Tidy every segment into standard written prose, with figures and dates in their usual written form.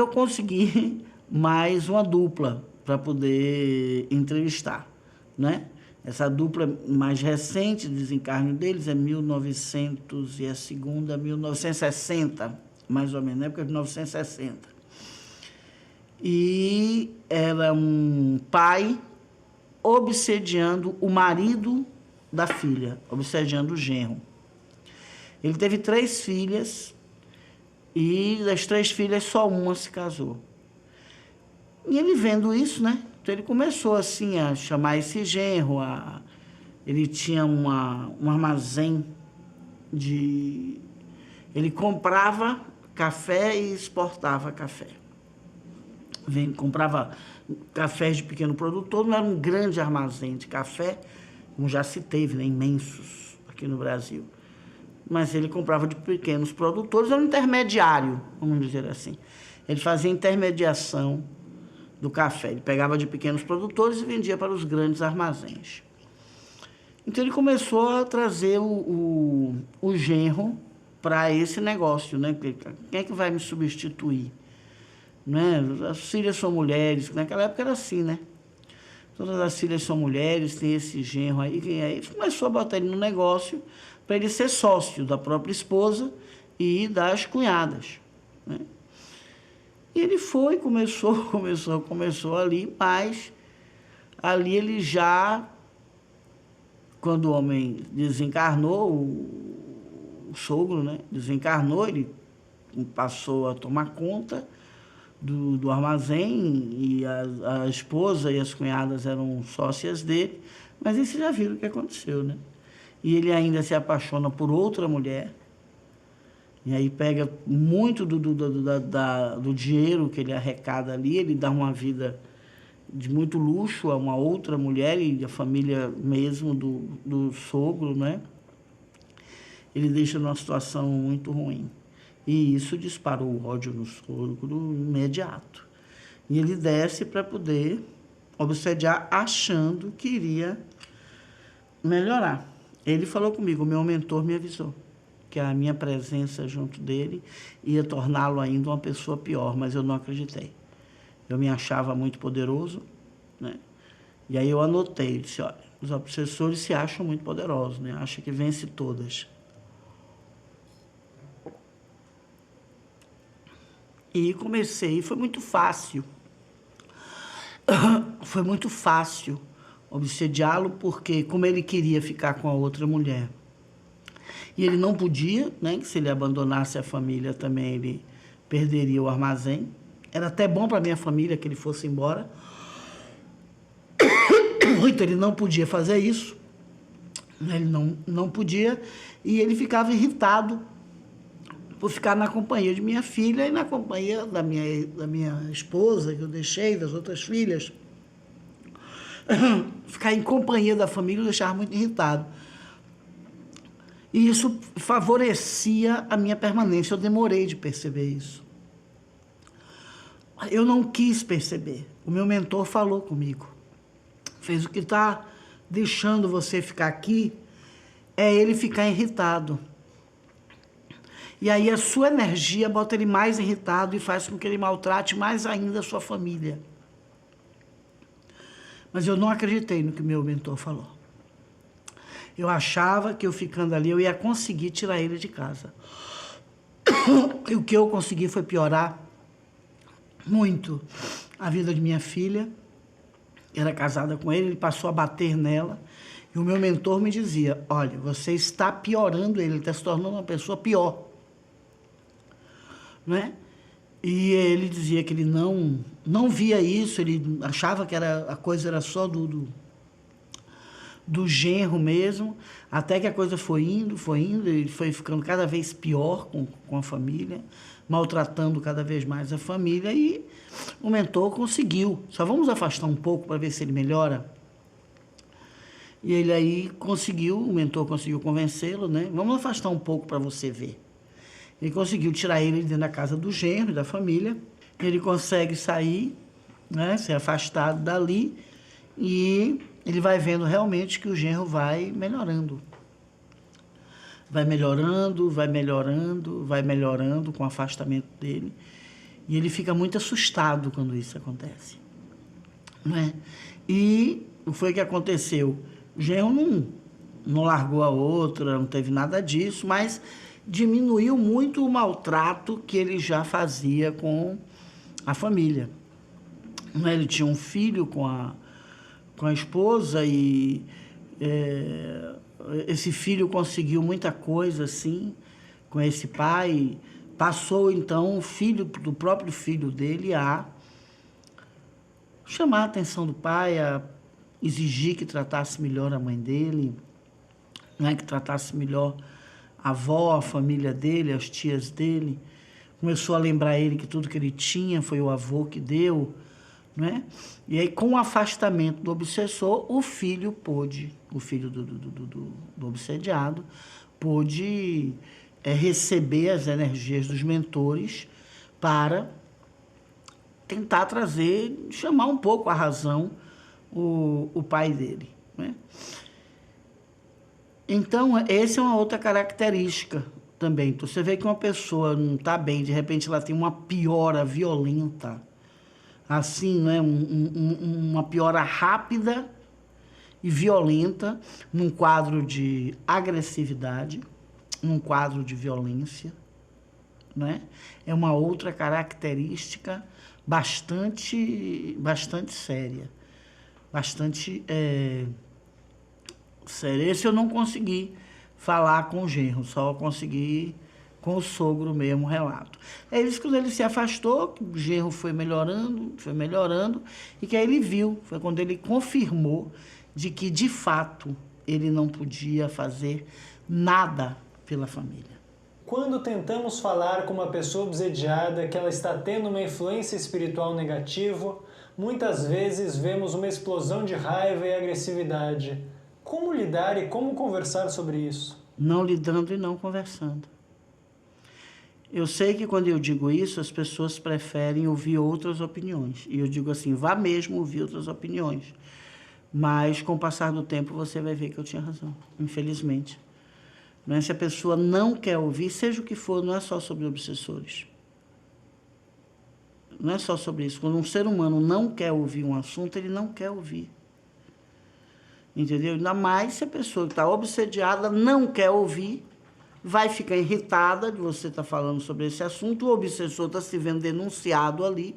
eu consegui mais uma dupla para poder entrevistar, né? Essa dupla mais recente, desencarne deles, é 1900 e a segunda, 1960, mais ou menos, na época de 1960. E era um pai obsediando o marido da filha, obsediando o genro. Ele teve 3 filhas e das 3 filhas só uma se casou. E ele vendo isso, né? Então ele começou assim a chamar esse genro, ele tinha um armazém de... Ele comprava café e exportava café. Comprava cafés de pequeno produtor, não era um grande armazém de café, como já se teve, né, imensos aqui no Brasil. Mas ele comprava de pequenos produtores, era um intermediário, vamos dizer assim. Ele fazia intermediação do café, ele pegava de pequenos produtores e vendia para os grandes armazéns. Então ele começou a trazer o genro para esse negócio, né? Quem é que vai me substituir? Né? As filhas são mulheres, naquela época era assim, né? Todas as filhas são mulheres, tem esse genro aí, e aí começou a botar ele no negócio para ele ser sócio da própria esposa e das cunhadas, né? E ele foi, começou ali, mas ali ele já, quando o homem desencarnou, o sogro, né, desencarnou, ele passou a tomar conta do armazém e a esposa e as cunhadas eram sócias dele, mas aí vocês já viram o que aconteceu, né? E ele ainda se apaixona por outra mulher, e aí pega muito do dinheiro que ele arrecada ali, ele dá uma vida de muito luxo a uma outra mulher e a família mesmo do sogro, né? Ele deixa numa situação muito ruim. E isso disparou o ódio no sogro imediato. E ele desce para poder obsediar, achando que iria melhorar. Ele falou comigo, o meu mentor me avisou que a minha presença junto dele ia torná-lo ainda uma pessoa pior, mas eu não acreditei. Eu me achava muito poderoso, né? E aí eu anotei, disse, olha, os obsessores se acham muito poderosos, né? Acham que vence todas. E comecei, foi muito fácil. Foi muito fácil obsediá-lo, porque como ele queria ficar com a outra mulher, e ele não podia, né, que se ele abandonasse a família também ele perderia o armazém. Era até bom para a minha família que ele fosse embora. Então ele não podia fazer isso. Ele não podia, e ele ficava irritado por ficar na companhia de minha filha e na companhia da minha esposa, que eu deixei, das outras filhas. Ficar em companhia da família o deixava muito irritado. E isso favorecia a minha permanência. Eu demorei de perceber isso. Eu não quis perceber. O meu mentor falou comigo. Fez o que está deixando você ficar aqui é ele ficar irritado. E aí a sua energia bota ele mais irritado e faz com que ele maltrate mais ainda a sua família. Mas eu não acreditei no que o meu mentor falou. Eu achava que eu ficando ali eu ia conseguir tirar ele de casa. E o que eu consegui foi piorar muito a vida de minha filha. Era casada com ele passou a bater nela. E o meu mentor me dizia, olha, você está piorando ele está se tornando uma pessoa pior. Né? E ele dizia que ele não via isso, ele achava que a coisa era só do genro mesmo, até que a coisa foi indo, ele foi ficando cada vez pior com a família, maltratando cada vez mais a família, e o mentor conseguiu. Só vamos afastar um pouco para ver se ele melhora. E ele aí conseguiu, o mentor conseguiu convencê-lo, né? Vamos afastar um pouco para você ver. Ele conseguiu tirar ele dentro da casa do genro, da família. Ele consegue sair, né, ser afastado dali, e ele vai vendo realmente que o genro vai melhorando. Vai melhorando com o afastamento dele. E ele fica muito assustado quando isso acontece, né? E foi o que aconteceu. O genro não largou a outra, não teve nada disso, mas diminuiu muito o maltrato que ele já fazia com a família. Ele tinha um filho com a esposa e esse filho conseguiu muita coisa assim com esse pai. Passou então o filho do próprio filho dele a chamar a atenção do pai, a exigir que tratasse melhor a mãe dele, né, que tratasse melhor a avó, a família dele, as tias dele. Começou a lembrar ele que tudo que ele tinha foi o avô que deu, né? E aí, com o afastamento do obsessor, o filho do obsediado, pôde receber as energias dos mentores para tentar trazer, chamar um pouco à razão o pai dele, né? Então, essa é uma outra característica também. Então, você vê que uma pessoa não está bem, de repente ela tem uma piora violenta, assim, né? Uma piora rápida e violenta, num quadro de agressividade, num quadro de violência, né? É uma outra característica bastante séria, bastante séria. Esse eu não consegui falar com o genro, só consegui com o sogro mesmo relato. É isso, quando ele se afastou, o genro foi melhorando, e que aí ele viu, foi quando ele confirmou de que, de fato, ele não podia fazer nada pela família. Quando tentamos falar com uma pessoa obsediada que ela está tendo uma influência espiritual negativa, muitas vezes vemos uma explosão de raiva e agressividade. Como lidar e como conversar sobre isso? Não lidando e não conversando. Eu sei que quando eu digo isso, as pessoas preferem ouvir outras opiniões. E eu digo assim, vá mesmo ouvir outras opiniões. Mas, com o passar do tempo, você vai ver que eu tinha razão, infelizmente. Mas se a pessoa não quer ouvir, seja o que for, não é só sobre obsessores. Não é só sobre isso. Quando um ser humano não quer ouvir um assunto, ele não quer ouvir. Entendeu? Ainda mais se a pessoa que está obsediada não quer ouvir, vai ficar irritada de você estar falando sobre esse assunto, o obsessor está se vendo denunciado ali,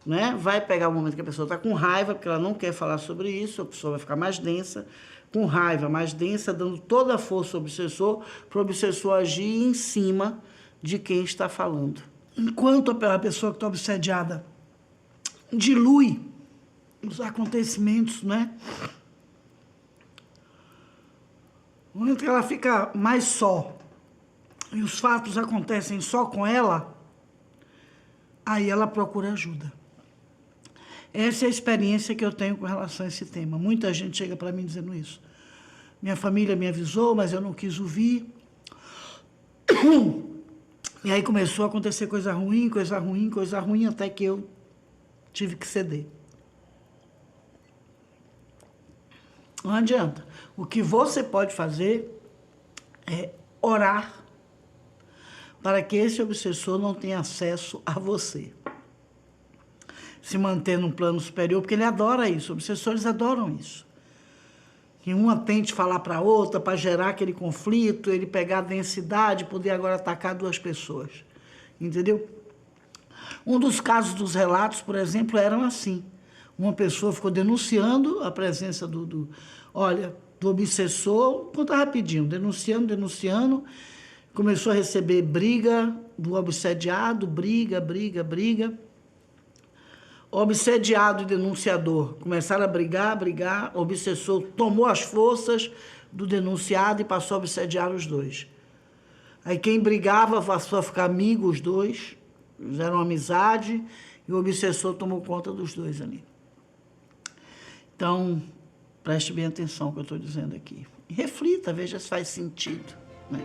né? Vai pegar o momento que a pessoa está com raiva, porque ela não quer falar sobre isso, a pessoa vai ficar mais densa, com raiva mais densa, dando toda a força ao obsessor, para o obsessor agir em cima de quem está falando. Enquanto a pessoa que está obsediada dilui os acontecimentos, né? No momento que ela fica mais só e os fatos acontecem só com ela, aí ela procura ajuda. Essa é a experiência que eu tenho com relação a esse tema. Muita gente chega para mim dizendo isso. Minha família me avisou, mas eu não quis ouvir. E aí começou a acontecer coisa ruim, até que eu tive que ceder. Não adianta. O que você pode fazer é orar para que esse obsessor não tenha acesso a você. Se manter num plano superior, porque ele adora isso, obsessores adoram isso. Que uma tente falar para a outra, para gerar aquele conflito, ele pegar a densidade, poder agora atacar duas pessoas. Entendeu? Um dos casos dos relatos, por exemplo, eram assim. Uma pessoa ficou denunciando a presença do obsessor, conta rapidinho, denunciando, começou a receber briga do obsediado, briga. O obsediado e denunciador começaram a brigar, o obsessor tomou as forças do denunciado e passou a obsediar os dois. Aí quem brigava passou a ficar amigo, os dois, fizeram amizade, e o obsessor tomou conta dos dois ali. Então, preste bem atenção no que eu estou dizendo aqui. E reflita, veja se faz sentido, né?